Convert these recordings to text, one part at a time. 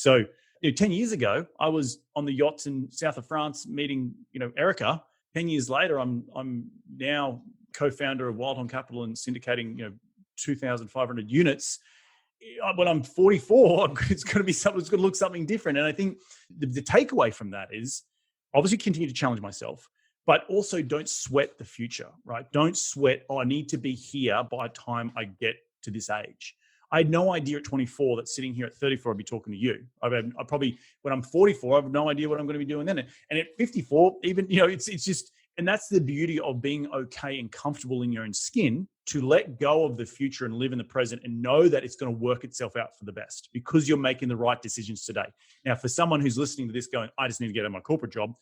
So 10 years ago, I was on the yachts in south of France meeting, Erica. 10 years later, I'm now co-founder of Wildhorn Capital and syndicating, 2,500 units. When I'm 44, it's going to be something. It's going to look something different. And I think the takeaway from that is obviously continue to challenge myself, but also don't sweat the future, right? Don't sweat, I need to be here by the time I get to this age. I had no idea at 24 that sitting here at 34, I'd be talking to you. I probably, when I'm 44, I have no idea what I'm going to be doing then. And at 54, even, it's just, and that's the beauty of being okay and comfortable in your own skin, to let go of the future and live in the present and know that it's going to work itself out for the best because you're making the right decisions today. Now, for someone who's listening to this going, I just need to get out of my corporate job,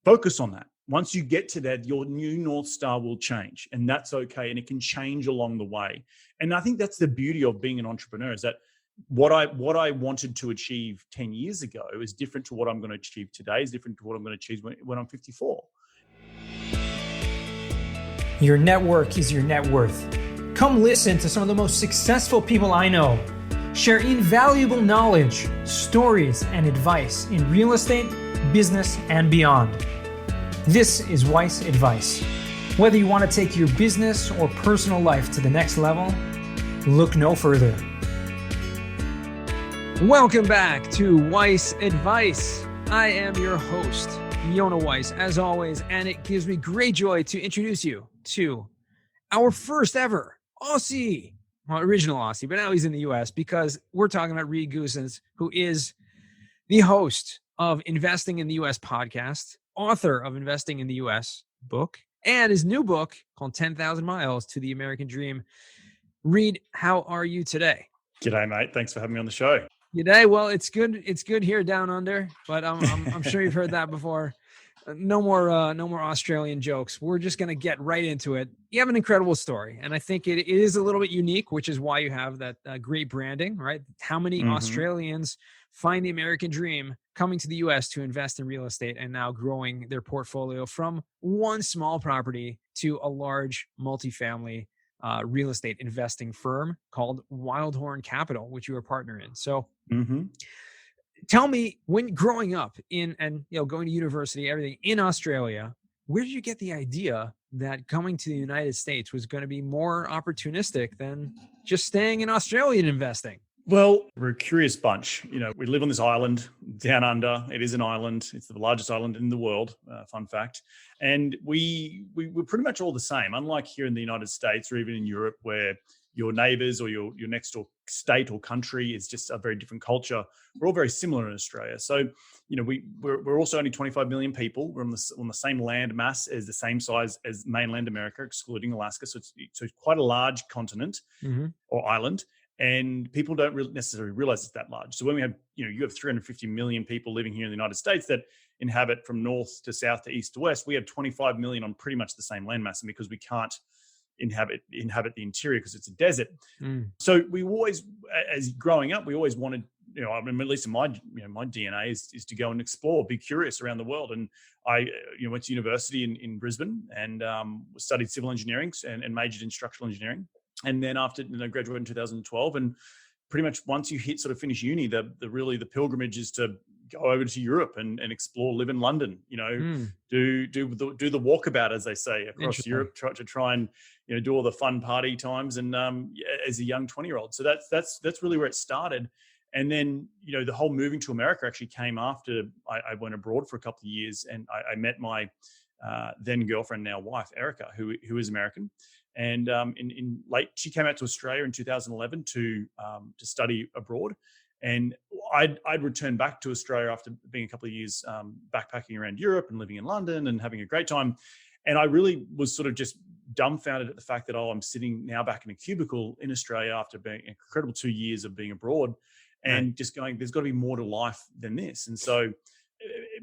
focus on that. Once you get to that, your new North Star will change, and that's okay. And it can change along the way. And I think that's the beauty of being an entrepreneur, is that what I wanted to achieve 10 years ago is different to what I'm going to achieve today, is different to what I'm going to achieve when I'm 54. Your network is your net worth. Come listen to some of the most successful people I know share invaluable knowledge, stories, and advice in real estate, business, and beyond. This is Weiss Advice. Whether you want to take your business or personal life to the next level, look no further. Welcome back to Weiss Advice. I am your host, Yona Weiss, as always, and it gives me great joy to introduce you to our first ever Aussie, original Aussie, but now he's in the US, because we're talking about Reed Goossens, who is the host of Investing in the US podcast, author of Investing in the US book, and his new book called 10,000 Miles to the American Dream. Reed, how are you today? G'day, mate. Thanks for having me on the show. G'day. Well, it's good. It's good here down under, but I'm sure you've heard that before. No more Australian jokes. We're just going to get right into it. You have an incredible story, and I think it is a little bit unique, which is why you have that great branding, right? How many Australians find the American dream coming to the U.S. to invest in real estate and now growing their portfolio from one small property to a large multifamily real estate investing firm called Wildhorn Capital, which you are a partner in. So tell me, when growing up and going to university, everything in Australia, where did you get the idea that coming to the United States was going to be more opportunistic than just staying in Australia and investing? Well, we're a curious bunch. We live on this island down under. It is an island. It's the largest island in the world, fun fact. And we're pretty much all the same, unlike here in the United States or even in Europe, where your neighbors or your next door state or country is just a very different culture. We're all very similar in Australia. So, we're also only 25 million people. We're on the same land mass as the same size as mainland America, excluding Alaska. So it's quite a large continent or island. And people don't necessarily realize it's that large. So when we have, you have 350 million people living here in the United States that inhabit from north to south to east to west, we have 25 million on pretty much the same landmass. And because we can't inhabit the interior because it's a desert. So we always, as growing up, we always wanted, at least in my DNA is to go and explore, be curious around the world. And I, went to university in Brisbane and studied civil engineering and majored in structural engineering. And then after, graduated in 2012, and pretty much once you finish uni, the pilgrimage is to go over to Europe and explore, live in London, do the walkabout, as they say, across Europe, try and, do all the fun party times. And as a young 20-year-old. So that's really where it started. And then, the whole moving to America actually came after I went abroad for a couple of years, and I met my then girlfriend, now wife, Erica, who is American. And she came out to Australia in 2011 to study abroad, and I'd returned back to Australia after being a couple of years backpacking around Europe and living in London and having a great time. And I really was sort of just dumbfounded at the fact that I'm sitting now back in a cubicle in Australia after being an incredible 2 years of being abroad, and just going, there's got to be more to life than this. And so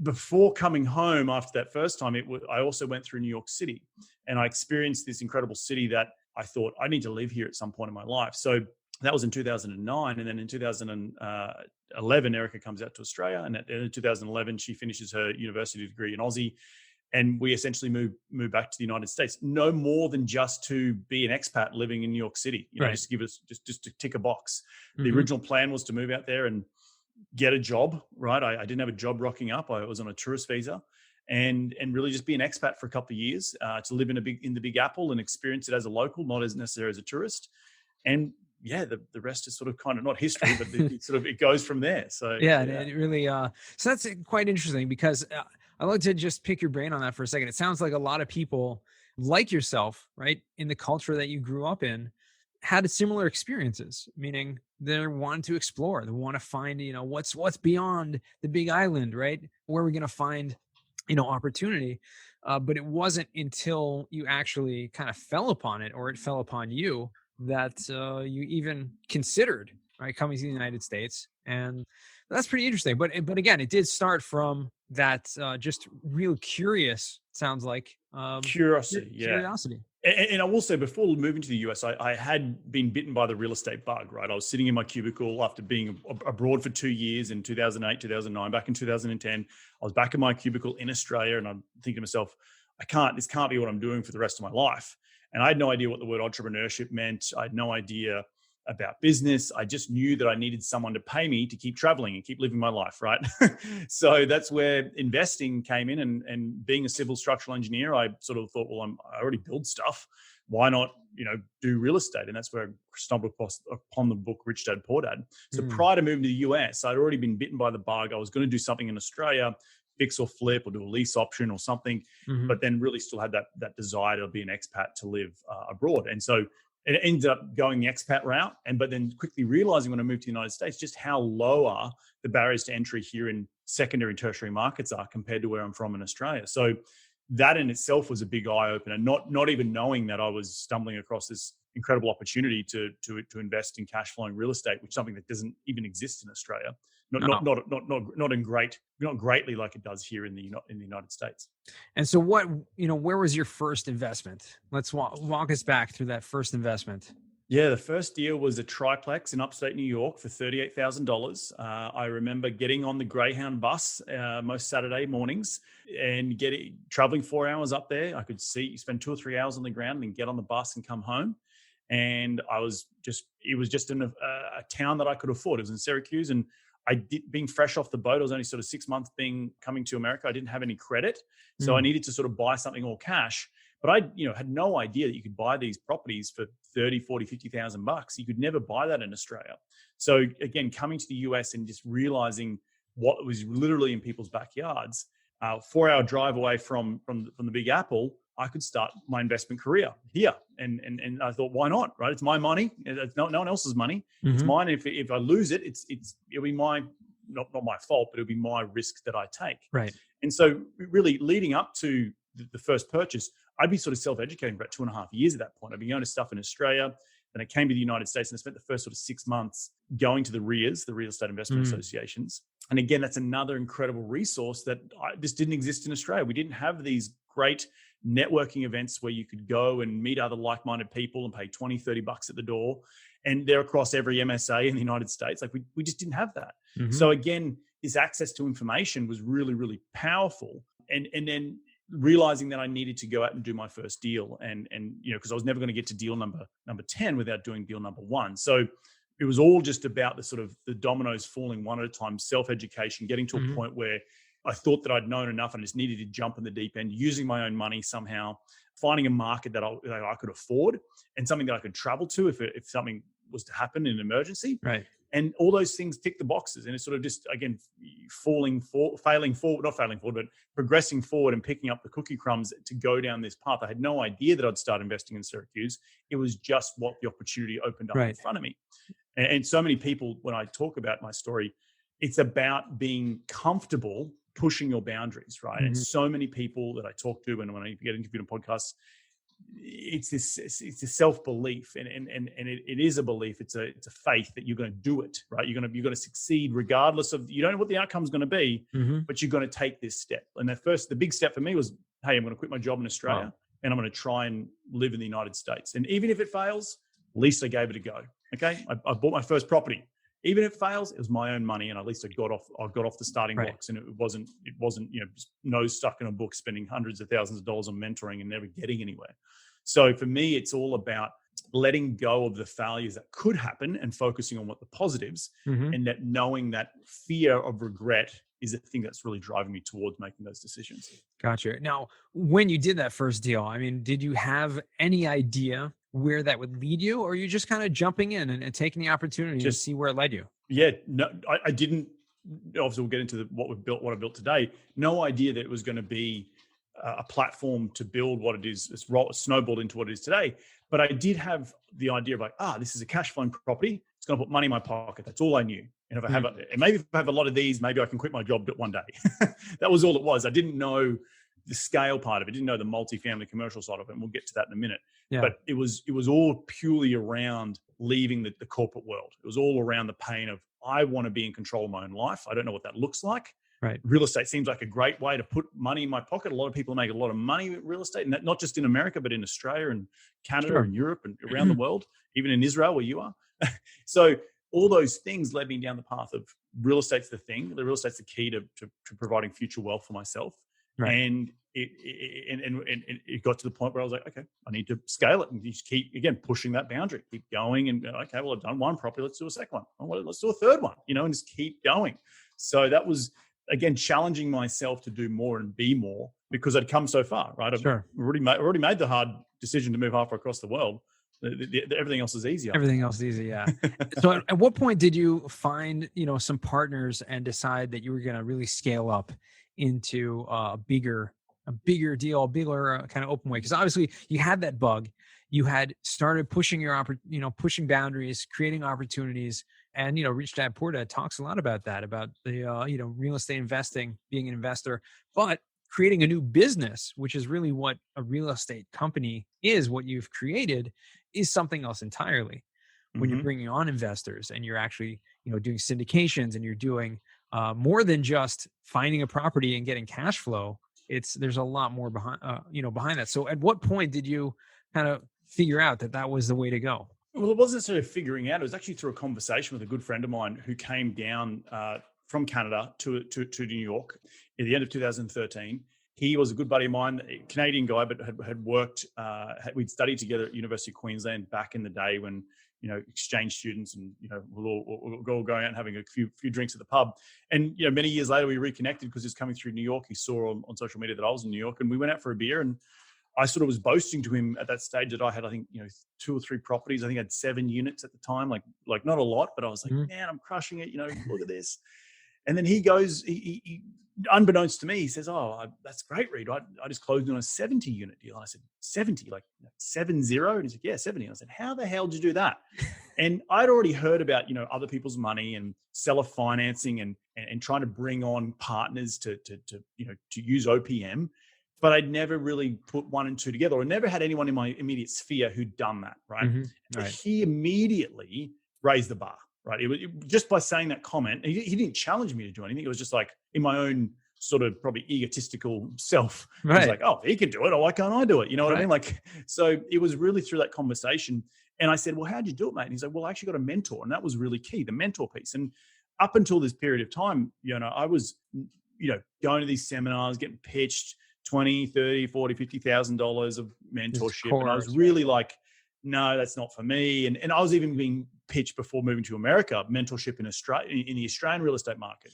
before coming home after that first time, I also went through New York City, and I experienced this incredible city that I thought I need to live here at some point in my life. So that was in 2009. And then in 2011, Erica comes out to Australia. And in 2011, she finishes her university degree in Aussie. And we essentially move back to the United States, no more than just to be an expat living in New York City, just to give us just to tick a box. The original plan was to move out there and get a job, right? I didn't have a job rocking up. I was on a tourist visa, and really just be an expat for a couple of years to live in the Big Apple and experience it as a local, not as necessarily as a tourist. And yeah, the rest is sort of kind of not history, but it goes from there. So yeah. It really, so that's quite interesting, because I'd like to just pick your brain on that for a second. It sounds like a lot of people like yourself, right, in the culture that you grew up in, had similar experiences, meaning they're wanting to explore, they want to find, what's beyond the big island, right? Where are we going to find, opportunity? But it wasn't until you actually kind of fell upon it, or it fell upon you, that you even considered, right, coming to the United States. And that's pretty interesting. But again, it did start from that just real curious, sounds like. Curiosity. And I will say, before moving to the US, I had been bitten by the real estate bug, right? I was sitting in my cubicle after being abroad for 2 years in 2008, 2009. Back in 2010, I was back in my cubicle in Australia, and I'm thinking to myself, this can't be what I'm doing for the rest of my life. And I had no idea what the word entrepreneurship meant. I had no idea about business. I just knew that I needed someone to pay me to keep traveling and keep living my life, right? So that's where investing came in, and being a civil structural engineer, I sort of thought, well, I already build stuff. Why not, do real estate? And that's where I stumbled upon the book Rich Dad Poor Dad. So prior to moving to the US, I'd already been bitten by the bug. I was going to do something in Australia, fix or flip, or do a lease option or something, but then really still had that desire to be an expat, to live abroad. And so it ended up going the expat route, but then quickly realizing when I moved to the United States just how lower the barriers to entry here in secondary and tertiary markets are compared to where I'm from in Australia. So that in itself was a big eye opener. Not even knowing that I was stumbling across this incredible opportunity to invest in cash flowing real estate, which is something that doesn't even exist in Australia. Not greatly like it does here in the United States. And so where was your first investment? Let's walk us back through that first investment. Yeah, the first deal was a triplex in upstate New York for $38,000. I remember getting on the Greyhound bus most Saturday mornings and traveling 4 hours up there. I could spend 2 or 3 hours on the ground and get on the bus and come home. And it was just in a town that I could afford. It was in Syracuse, and being fresh off the boat, I was only sort of 6 months coming to America. I didn't have any credit, so I needed to sort of buy something all cash. But I, had no idea that you could buy these properties for 30, 40, 50,000 bucks. You could never buy that in Australia. So again, coming to the US and just realizing what was literally in people's backyards, 4-hour drive away from the Big Apple, I could start my investment career here. And I thought, why not? Right? It's my money. It's no one else's money. It's mine. If I lose it, it'll be my not my fault, but it'll be my risk that I take. Right. And so really leading up to the first purchase, I'd be sort of self-educating for about 2.5 years at that point. I'd been going to stuff in Australia. Then I came to the United States, and I spent the first sort of 6 months going to the RIAs, the Real Estate Investment Associations. And again, that's another incredible resource that just didn't exist in Australia. We didn't have these great networking events where you could go and meet other like-minded people and pay 20, 30 bucks at the door. And they're across every MSA in the United States. Like we just didn't have that. So again, this access to information was really, really powerful. And then realizing that I needed to go out and do my first deal, and because I was never going to get to deal number 10 without doing deal number 1. So it was all just about the dominoes falling one at a time, self-education, getting to a point where I thought that I'd known enough and just needed to jump in the deep end, using my own money somehow, finding a market that I could afford and something that I could travel to if something was to happen in an emergency. Right. And all those things tick the boxes. And it's sort of just, again, progressing forward and picking up the cookie crumbs to go down this path. I had no idea that I'd start investing in Syracuse. It was just what the opportunity opened up in front of me. And so many people, when I talk about my story, it's about being comfortable pushing your boundaries, right? And so many people that I talk to, and when I get interviewed on podcasts, it's a self-belief, and it is a belief. It's a faith that you're going to do it, right? You're going to succeed regardless of, you don't know what the outcome is going to be, but you're going to take this step. And the big step for me was, hey, I'm going to quit my job in Australia and I'm going to try and live in the United States. And even if it fails, at least I gave it a go. Okay, I bought my first property. Even if it fails, it was my own money, and at least I got off the starting blocks, and it wasn't just nose stuck in a book, spending hundreds of thousands of dollars on mentoring and never getting anywhere. So for me, it's all about letting go of the failures that could happen and focusing on what the positives, and that knowing that fear of regret is the thing that's really driving me towards making those decisions. Gotcha. Now, when you did that first deal, I mean, did you have any idea where that would lead you, or are you just kind of jumping in and taking the opportunity to see where it led you? Yeah, no, I didn't. Obviously, we'll get into what I built today. No idea that it was going to be a platform to build what it is. It's snowballed into what it is today. But I did have the idea of like, this is a cash flowing property. It's going to put money in my pocket. That's all I knew. And if I have, maybe if I have a lot of these, maybe I can quit my job one day. That was all it was. I didn't know the scale part of it. Didn't know the multifamily commercial side of it. And we'll get to that in a minute. Yeah. But it was all purely around leaving the corporate world. It was all around the pain of, I want to be in control of my own life. I don't know what that looks like. Right. Real estate seems like a great way to put money in my pocket. A lot of people make a lot of money with real estate, and that not just in America, but in Australia and Canada and Europe and around the world, even in Israel where you are. So all those things led me down the path of real estate's the thing. The real estate's the key to providing future wealth for myself. Right. And it got to the point where I was like, okay, I need to scale it and just keep, again, pushing that boundary, keep going. And okay, well, I've done one property. Let's do a second one. Well, let's do a third one, and just keep going. So that was, again, challenging myself to do more and be more because I'd come so far, right? I've already made the hard decision to move halfway across the world. Everything else is easier. Everything else is easy, yeah. So at what point did you find, some partners and decide that you were going to really scale up into a bigger deal, a bigger kind of open way? Because obviously you had that bug. You had started pushing pushing boundaries, creating opportunities. And, Rich Dad Poor Dad talks a lot about that, about the, real estate investing, being an investor, but creating a new business, which is really what a real estate company is, what you've created is something else entirely. When you're bringing on investors and you're actually, doing syndications and you're doing more than just finding a property and getting cash flow, there's a lot more behind that. So at what point did you kind of figure out that was the way to go? Well, it wasn't sort of figuring out. It was actually through a conversation with a good friend of mine who came down from Canada to New York at the end of 2013. He was a good buddy of mine, a Canadian guy, but had worked. We'd studied together at University of Queensland back in the day when exchange students and we'll all going out and having a few drinks at the pub. And many years later we reconnected because he was coming through New York. He saw on social media that I was in New York, and we went out for a beer. And I sort of was boasting to him at that stage that I had, I think, 2 or 3 properties. I think I had 7 units at the time, like not a lot, but I was like, man, I'm crushing it. Look at this. And then he goes, he unbeknownst to me, he says, that's great, Reed. I just closed on a 70 unit deal. And I said, 70, like 70? And he said, yeah, 70. And I said, how the hell did you do that? And I'd already heard about, other people's money and seller financing and trying to bring on partners to use OPM. But I'd never really put 1 and 2 together, or never had anyone in my immediate sphere who'd done that, right? Right. He immediately raised the bar, right? It was just by saying that comment. He didn't challenge me to do anything. It was just like in my own sort of probably egotistical self. Right. I was like, oh, he can do it. Oh, why can't I do it? You know what I mean? Like, so it was really through that conversation. And I said, well, how'd you do it, mate? And he's like, well, I actually got a mentor. And that was really key, the mentor piece. And up until this period of time, I was, going to these seminars, getting pitched $20,000, $30,000, $40,000, $50,000 of mentorship. And I was really like, no, that's not for me. And I was even being pitched before moving to America, mentorship in Australia, in the Australian real estate market,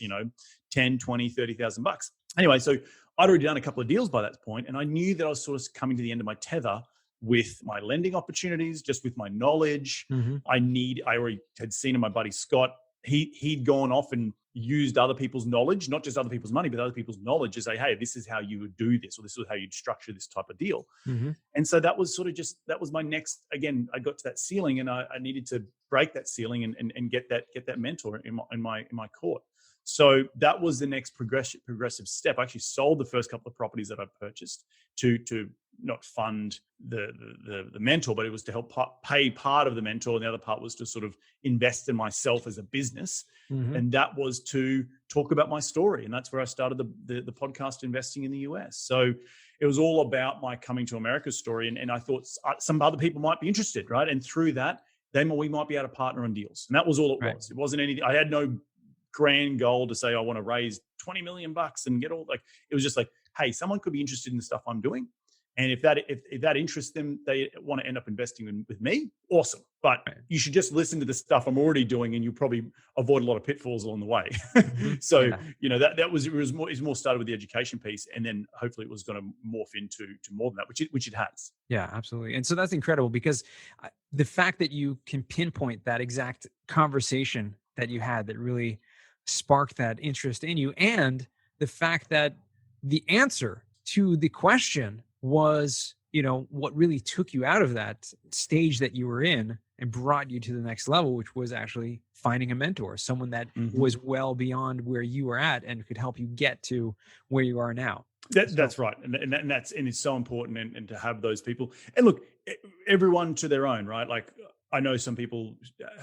10, 20, 30,000 bucks. Anyway, so I'd already done a couple of deals by that point, and I knew that I was sort of coming to the end of my tether with my lending opportunities, just with my knowledge. I already had seen in my buddy Scott, he'd gone off and used other people's knowledge, not just other people's money, but other people's knowledge to say, hey, this is how you would do this, or this is how you'd structure this type of deal. And so that was sort of that was my next, again, I got to that ceiling, and I needed to break that ceiling and get that mentor in my court. So that was the next progressive step. I actually sold the first couple of properties that I purchased to not fund the mentor, but it was to help pay part of the mentor, and the other part was to sort of invest in myself as a business. And that was to talk about my story. And that's where I started the podcast Investing in the US. So it was all about my coming to America story. And I thought some other people might be interested, right? And through that, then we might be able to partner on deals. And that was all it was. It wasn't anything. I had no grand goal to say I want to raise 20 million bucks and get all, like, it was just like, hey, someone could be interested in the stuff I'm doing. And if that interests them, they want to end up investing with me, awesome. But you should just listen to the stuff I'm already doing, and you'll probably avoid a lot of pitfalls along the way. So, that was more started with the education piece, and then hopefully it was going to morph into more than that, which it has. Yeah, absolutely. And so that's incredible, because the fact that you can pinpoint that exact conversation that you had that really sparked that interest in you, and the fact that the answer to the question was, what really took you out of that stage that you were in and brought you to the next level, which was actually finding a mentor, someone that was well beyond where you were at and could help you get to where you are now. That's right. And it's so important and to have those people. And look, everyone to their own, right? Like, I know some people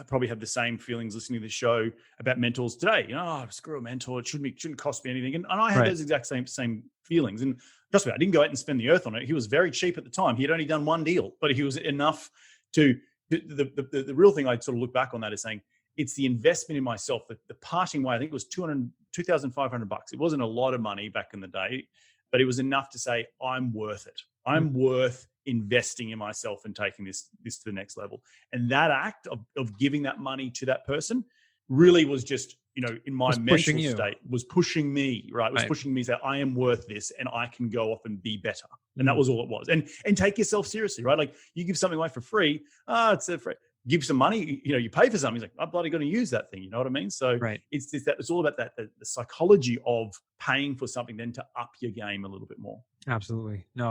probably have the same feelings listening to the show about mentors today. Screw a mentor. It shouldn't cost me anything. And I had those exact same feelings. And trust me, I didn't go out and spend the earth on it. He was very cheap at the time. He had only done one deal, but he was enough to, the real thing I sort of look back on that is saying, it's the investment in myself, the parting way. I think it was $2,500. It wasn't a lot of money back in the day, but it was enough to say, I'm worth it. I'm worth investing in myself and taking this to the next level. And that act of giving that money to that person really was just, in my mental state, was pushing me, right? It was pushing me to say, I am worth this and I can go off and be better. And that was all it was. And take yourself seriously, right? Like, you give something away for free. It's free. Give some money, you pay for something. He's like, I'm bloody going to use that thing. You know what I mean? So it's all about that, the psychology of paying for something, then to up your game a little bit more. Absolutely. No,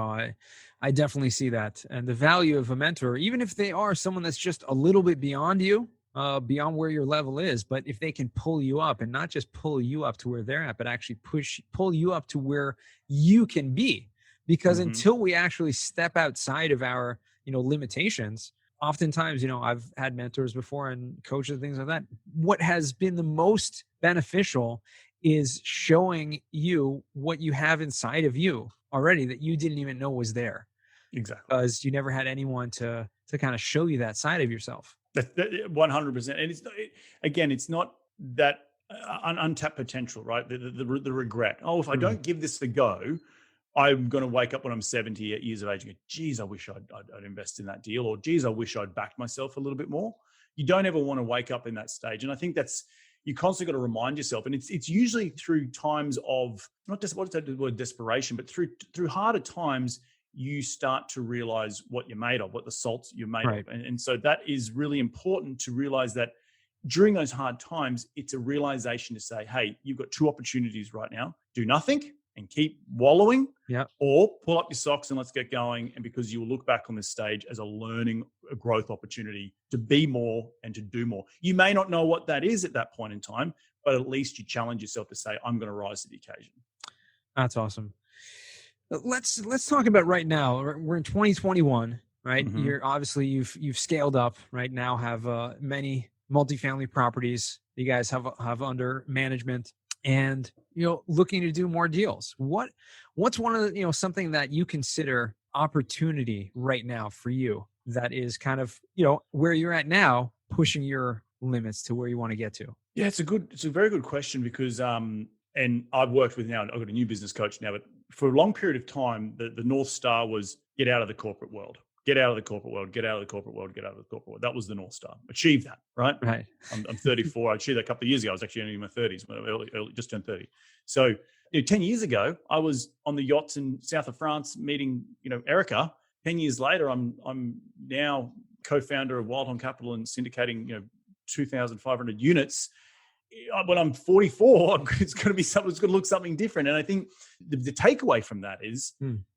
I definitely see that. And the value of a mentor, even if they are someone that's just a little bit beyond you, beyond where your level is, but if they can pull you up, and not just pull you up to where they're at, but actually pull you up to where you can be. Because until we actually step outside of our, limitations, oftentimes, I've had mentors before and coaches and things like that. What has been the most beneficial is showing you what you have inside of you already that you didn't even know was there. Exactly. Because you never had anyone to kind of show you that side of yourself. 100%. And it's not that untapped potential, right? The regret. Oh, if I don't give this a go, I'm going to wake up when I'm 70 years of age and go, geez, I wish I'd invest in that deal, or geez, I wish I'd backed myself a little bit more. You don't ever want to wake up in that stage. And I think you constantly got to remind yourself. And it's usually through times of, not just, what's that word, desperation, but through harder times, you start to realize what you're made of, what the salts you're made of. And so that is really important to realize that during those hard times, it's a realization to say, hey, you've got two opportunities right now. Do nothing and keep wallowing, or pull up your socks and let's get going. And because you will look back on this stage as a growth opportunity to be more and to do more. You may not know what that is at that point in time, but at least you challenge yourself to say, I'm going to rise to the occasion. That's awesome. Let's talk about right now. We're in 2021, right? You're obviously you've scaled up right now, have many multifamily properties you guys have under management, and looking to do more deals. What's one of the, something that you consider opportunity right now for you that is kind of, where you're at now, pushing your limits to where you want to get to? Yeah, it's a very good question, because and I've worked with now, I've got a new business coach now, but for a long period of time, the North Star was get out of the corporate world. Get out of the corporate world, get out of the corporate world, get out of the corporate world. That was the North Star. Achieve that, right? Right. I'm 34. I achieved that a couple of years ago. I was actually only in my 30s, when I just turned 30. So 10 years ago, I was on the yachts in south of France meeting, Erica. 10 years later, I'm now co-founder of Wildhorn Capital and syndicating, 2,500 units. When I'm 44, it's going to be something. It's going to look something different. And I think the takeaway from that is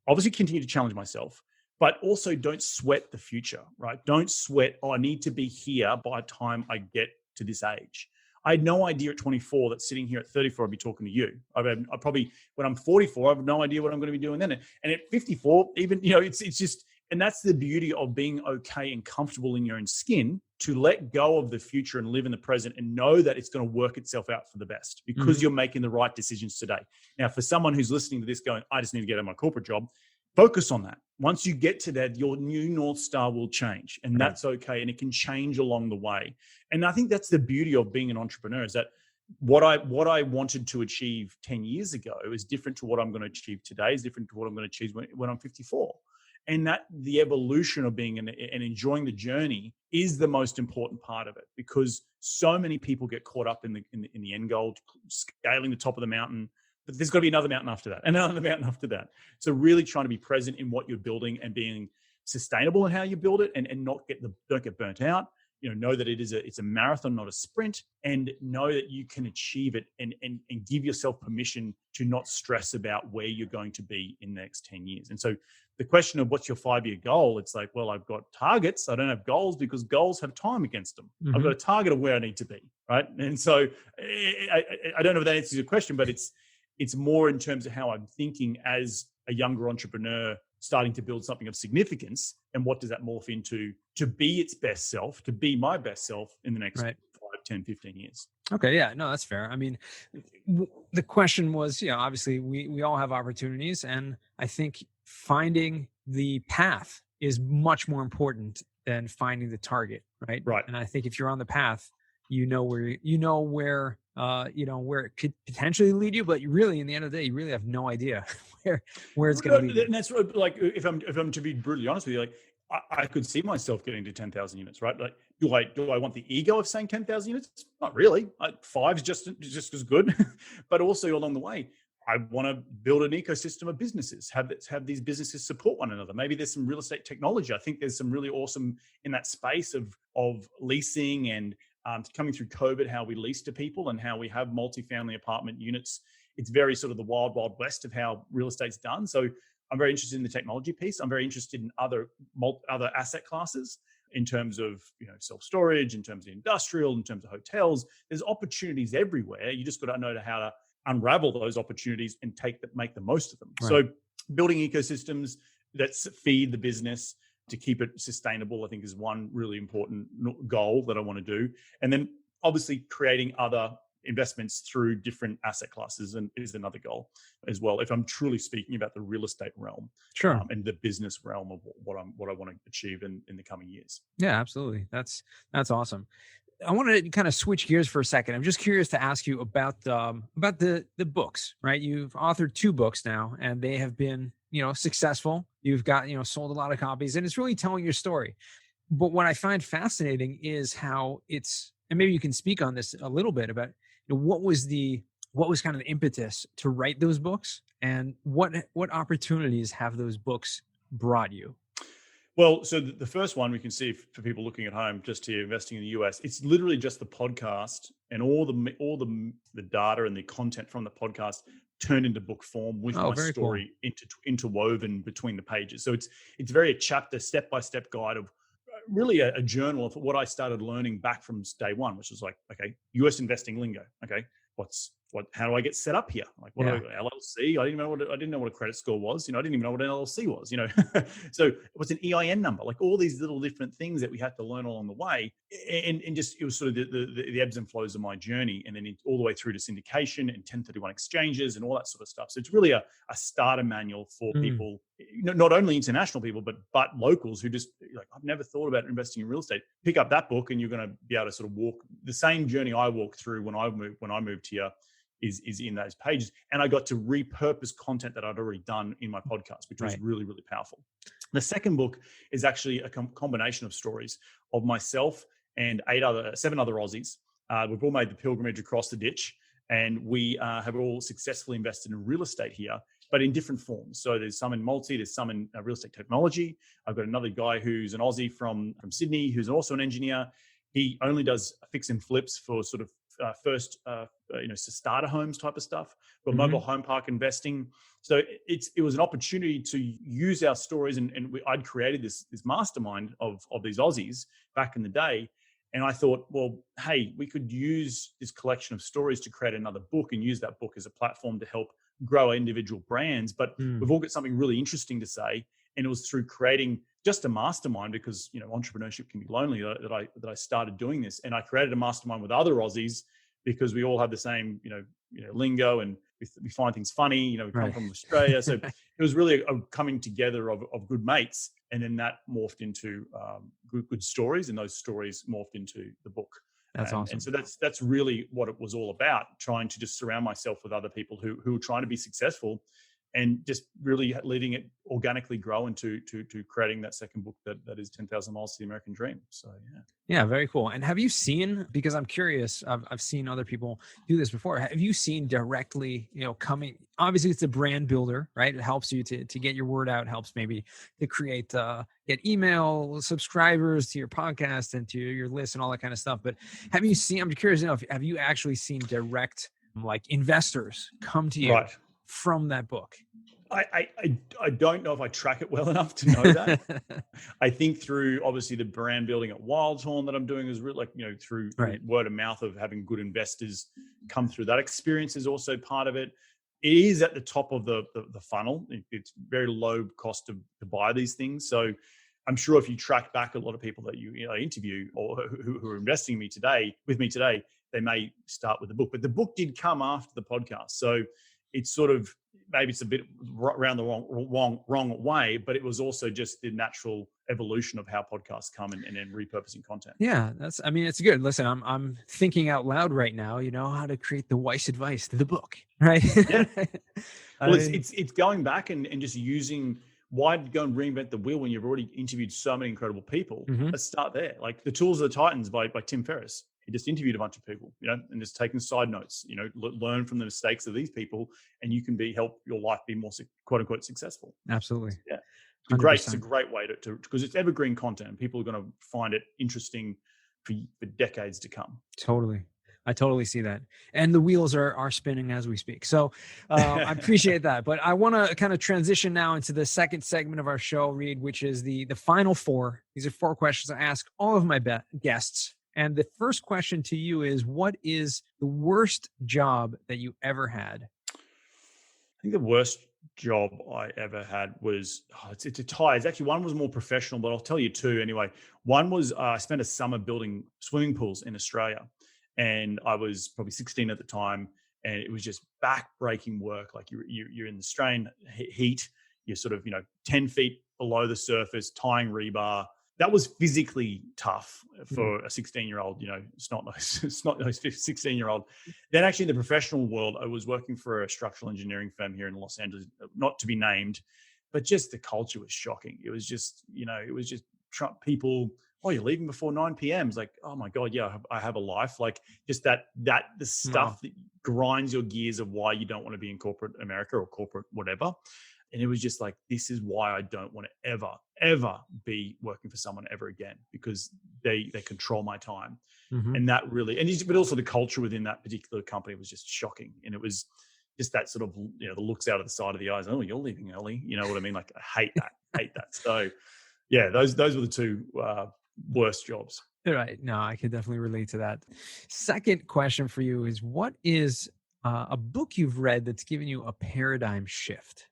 obviously continue to challenge myself, but also don't sweat the future, right? Don't sweat, I need to be here by the time I get to this age. I had no idea at 24 that sitting here at 34, I'd be talking to you. I probably, when I'm 44, I have no idea what I'm going to be doing then. And at 54, even, it's just, and that's the beauty of being okay and comfortable in your own skin, to let go of the future and live in the present and know that it's going to work itself out for the best, because you're making the right decisions today. Now, for someone who's listening to this going, I just need to get out of my corporate job, focus on that. Once you get to that, your new North Star will change, and that's okay. And it can change along the way. And I think that's the beauty of being an entrepreneur, is that what I wanted to achieve 10 years ago is different to what I'm going to achieve today, is different to what I'm going to achieve when I'm 54. And that the evolution of being and enjoying the journey is the most important part of it, because so many people get caught up in the end goal, scaling the top of the mountain, but there's got to be another mountain after that, and another mountain after that. So really trying to be present in what you're building and being sustainable in how you build it, and don't get burnt out. Know that it's a marathon, not a sprint, and know that you can achieve it, and give yourself permission to not stress about where you're going to be in the next 10 years. And so the question of what's your 5-year goal, it's like, well, I've got targets. I don't have goals because goals have time against them. Mm-hmm. I've got a target of where I need to be, right? And so I don't know if that answers your question, but it's more in terms of how I'm thinking as a younger entrepreneur starting to build something of significance, and what does that morph into to be its best self, to be my best self in the next 5, 10, 15 years. Okay. Yeah, no, that's fair. I mean, the question was, obviously we all have opportunities, and I think finding the path is much more important than finding the target. Right. And I think if you're on the path, where it could potentially lead you, but you really, in the end of the day, you really have no idea where it's going to lead you. And that's like, if I'm to be brutally honest with you, like I could see myself getting to 10,000 units, right? Like, do I want the ego of saying 10,000 units? Not really. 5 is just as good, but also along the way, I want to build an ecosystem of businesses, have these businesses support one another. Maybe there's some real estate technology. I think there's some really awesome in that space of leasing and coming through COVID, how we lease to people and how we have multifamily apartment units. It's very sort of the wild, wild west of how real estate's done. So I'm very interested in the technology piece. I'm very interested in other asset classes in terms of self-storage, in terms of industrial, in terms of hotels. There's opportunities everywhere. You just got to know how to unravel those opportunities and make the most of them. Right. So building ecosystems that feed the business to keep it sustainable, I think, is one really important goal that I want to do. And then obviously creating other investments through different asset classes is another goal as well, if I'm truly speaking about the real estate realm. Sure. And the business realm of what I want to achieve in the coming years. Yeah, absolutely. That's awesome. I want to kind of switch gears for a second. I'm just curious to ask you about the books, right? You've authored 2 books now, and they have been, successful. You've got, sold a lot of copies, and it's really telling your story. But what I find fascinating is how and maybe you can speak on this a little bit about what was kind of the impetus to write those books, and what opportunities have those books brought you? Well, so the first one we can see for people looking at home, just here investing in the US, it's literally just the podcast and all the data and the content from the podcast turned into book form with my story interwoven between the pages. So it's very a chapter, step-by-step guide of really a journal of what I started learning back from day one, which was like, okay, US investing lingo. Okay, how do I get set up here? Like, LLC? I didn't know what a credit score was. I didn't even know what an LLC was. So what's an EIN number? Like all these little different things that we had to learn along the way, and just it was sort of the ebbs and flows of my journey, and then all the way through to syndication and 1031 exchanges and all that sort of stuff. So it's really a starter manual for people, not only international people, but locals who just like, I've never thought about investing in real estate. Pick up that book, and you're going to be able to sort of walk the same journey I walked through when I moved here. Is in those pages. And I got to repurpose content that I'd already done in my podcast, which was really, really powerful. The second book is actually a combination of stories of myself and 7 other Aussies. We've all made the pilgrimage across the ditch, and we have all successfully invested in real estate here, but in different forms. So there's some in multi, there's some in real estate technology. I've got another guy who's an Aussie from Sydney, who's also an engineer. He only does fix and flips for sort of first, starter homes type of stuff, but mobile home park investing. So it was an opportunity to use our stories, and I'd created this mastermind of these Aussies back in the day. And I thought, well, hey, we could use this collection of stories to create another book and use that book as a platform to help grow our individual brands. But we've all got something really interesting to say. And it was through creating just a mastermind, because entrepreneurship can be lonely, that I started doing this. And I created a mastermind with other Aussies because we all have the same lingo, and we find things funny. We come from Australia, so it was really a coming together of good mates. And then that morphed into good stories, and those stories morphed into the book. That's awesome. And so that's really what it was all about, trying to just surround myself with other people who are trying to be successful, and just really letting it organically grow into to creating that second book that is 10,000 Miles to the American Dream. So Yeah, very cool. And have you seen, because I'm curious, I've seen other people do this before. Have you seen directly, coming, obviously it's a brand builder, right? It helps you to get your word out, helps maybe to create, get email subscribers to your podcast and to your list and all that kind of stuff. But have you seen, I'm curious to know, have you actually seen direct like investors come to you from that book? I don't know if I track it well enough to know that. I think through obviously the brand building at Wildhorn that I'm doing is really through word of mouth of having good investors come through. That experience is also part of it. It is at the top of the funnel. It's very low cost to buy these things. So I'm sure if you track back a lot of people that you interview or who are investing with me today, they may start with the book. But the book did come after the podcast. So it's sort of, maybe it's a bit around the wrong way, but it was also just the natural evolution of how podcasts come and then repurposing content. Yeah, it's good. Listen, I'm thinking out loud right now, how to create the wise advice to the book, right? Yeah. Well, it's going back and just using, why go and reinvent the wheel when you've already interviewed so many incredible people? Mm-hmm. Let's start there. Like The Tools of the Titans by Tim Ferriss. He just interviewed a bunch of people, and just taken side notes, learn from the mistakes of these people, and you can help your life be more quote unquote successful. Absolutely. Yeah. It's a great way to because it's evergreen content and people are going to find it interesting for decades to come. Totally. I totally see that. And the wheels are spinning as we speak. So I appreciate that. But I want to kind of transition now into the second segment of our show, Reed, which is the final four. These are 4 questions I ask all of my guests. And the first question to you is, what is the worst job that you ever had? I think the worst job I ever had was, it's a tie. It's actually, one was more professional, but I'll tell you 2 anyway. One was I spent a summer building swimming pools in Australia. And I was probably 16 at the time. And it was just back-breaking work. Like you're in the Australian heat. You're sort of, 10 feet below the surface, tying rebar. That was physically tough for a 16-year-old, snot-nosed 16-year-old. Then actually in the professional world, I was working for a structural engineering firm here in Los Angeles, not to be named, but just the culture was shocking. It was just, people, you're leaving before 9 p.m. It's like, oh my God, yeah, I have a life. Like just the stuff that grinds your gears of why you don't want to be in corporate America or corporate whatever. And it was just like, this is why I don't want to ever be working for someone ever again, because they control my time. Mm-hmm. And that really, but also the culture within that particular company was just shocking. And it was just that sort of, the looks out of the side of the eyes. Oh, you're leaving early. You know what I mean? Like, I hate that. So yeah, those were the 2 worst jobs. Right. No, I can definitely relate to that. Second question for you is, what is a book you've read that's given you a paradigm shift?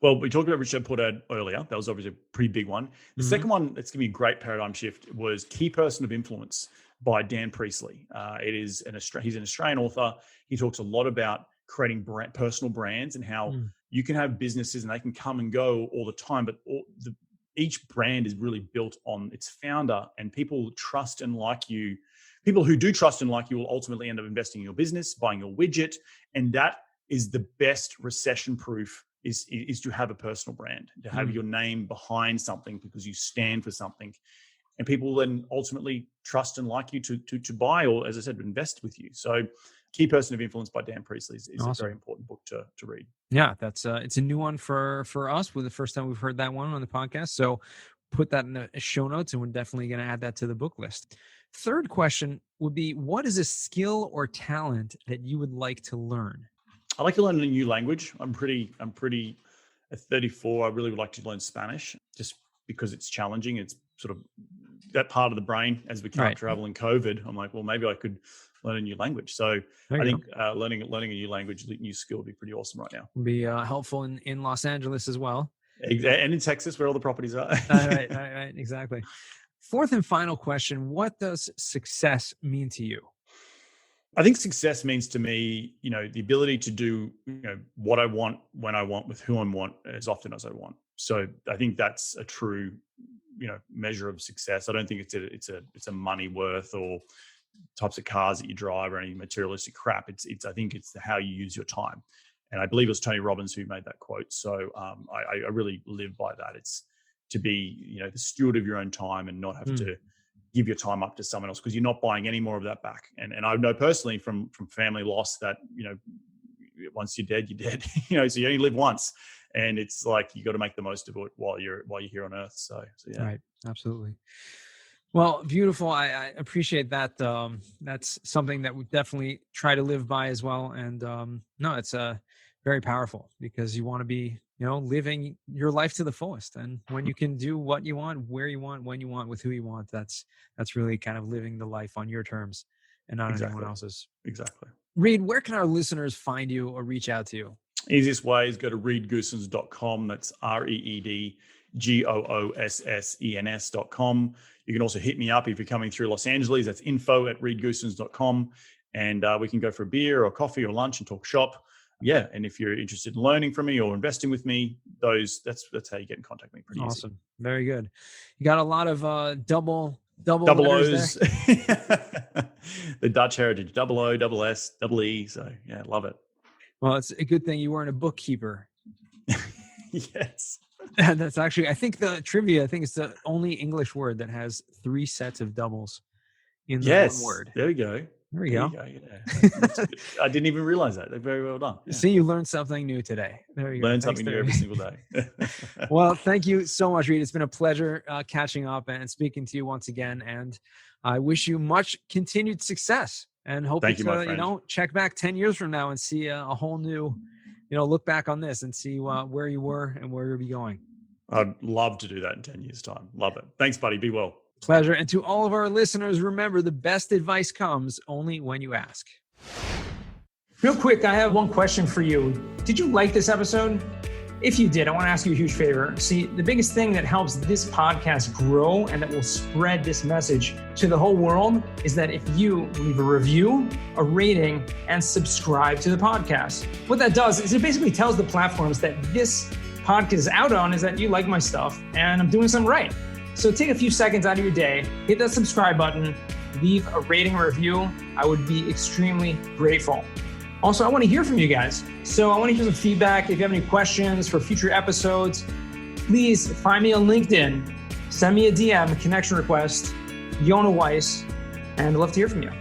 Well, we talked about Rich Dad Poor Dad earlier. That was obviously a pretty big one. The second one that's given me a great paradigm shift was Key Person of Influence by Dan Priestley. He's an Australian author. He talks a lot about creating personal brands and how you can have businesses and they can come and go all the time, but each brand is really built on its founder, and people trust and like you. People who do trust and like you will ultimately end up investing in your business, buying your widget, and that is the best recession-proof. Is to have a personal brand, to have your name behind something because you stand for something, and people then ultimately trust and like you to buy or, as I said, invest with you. So, Key Person of Influence by Dan Priestley is awesome. A very important book to read. Yeah, that's it's a new one for us. With the first time we've heard that one on the podcast. So, put that in the show notes, and we're definitely going to add that to the book list. Third question would be, what is a skill or talent that you would like to learn? I like to learn a new language. I'm pretty at 34. I really would like to learn Spanish just because it's challenging. It's sort of that part of the brain as we can't travel in COVID. I'm like, well, maybe I could learn a new language. So I think learning a new language, new skill would be pretty awesome right now. Be helpful in Los Angeles as well. And in Texas where all the properties are. Right. Exactly. Fourth and final question. What does success mean to you? I think success means to me, the ability to do, what I want, when I want, with who I want, as often as I want. So I think that's a true, measure of success. I don't think it's a money worth or types of cars that you drive or any materialistic crap. I think it's how you use your time. And I believe it was Tony Robbins who made that quote. So I really live by that. It's to be, the steward of your own time and not have to give your time up to someone else, because you're not buying any more of that back. And I know personally from family loss that, once you're dead, you're dead, so you only live once, and it's like, you got to make the most of it while you're here on earth. So yeah. Right. Absolutely. Well, beautiful. I appreciate that. That's something that we definitely try to live by as well. And no, it's very powerful, because you want to be, living your life to the fullest. And when you can do what you want, where you want, when you want, with who you want, that's really kind of living the life on your terms and not anyone else's. Exactly. Reed, where can our listeners find you or reach out to you? Easiest way is go to reedgoossens.com. That's ReedGoossens.com. You can also hit me up if you're coming through Los Angeles. That's info@reedgoossens.com. And we can go for a beer or coffee or lunch and talk shop. Yeah. And if you're interested in learning from me or investing with me, that's how you get in contact with me. Pretty awesome. Easy. Very good. You got a lot of double O's. The Dutch heritage, double O, double S, double E. So yeah, love it. Well, it's a good thing you weren't a bookkeeper. Yes. And that's actually, I think it's the only English word that has 3 sets of doubles in the one word. There we go. There we go. Yeah. I didn't even realize that. They're very well done. Yeah. See, you learned something new today. There you go. Learn something new every single day. Well, thank you so much, Reed. It's been a pleasure catching up and speaking to you once again. And I wish you much continued success, and hope to check back 10 years from now and see a whole new, look back on this and see where you were and where you'll be going. I'd love to do that in 10 years' time. Love it. Thanks, buddy. Be well. Pleasure. And to all of our listeners, remember, the best advice comes only when you ask. Real quick, I have one question for you. Did you like this episode? If you did, I want to ask you a huge favor. See, the biggest thing that helps this podcast grow and that will spread this message to the whole world is that if you leave a review, a rating, and subscribe to the podcast. What that does is it basically tells the platforms that this podcast is out on is that you like my stuff and I'm doing something right. So take a few seconds out of your day, hit that subscribe button, leave a rating or review. I would be extremely grateful. Also, I want to hear from you guys. So I want to hear some feedback. If you have any questions for future episodes, please find me on LinkedIn. Send me a DM, a connection request, Yona Weiss, and I'd love to hear from you.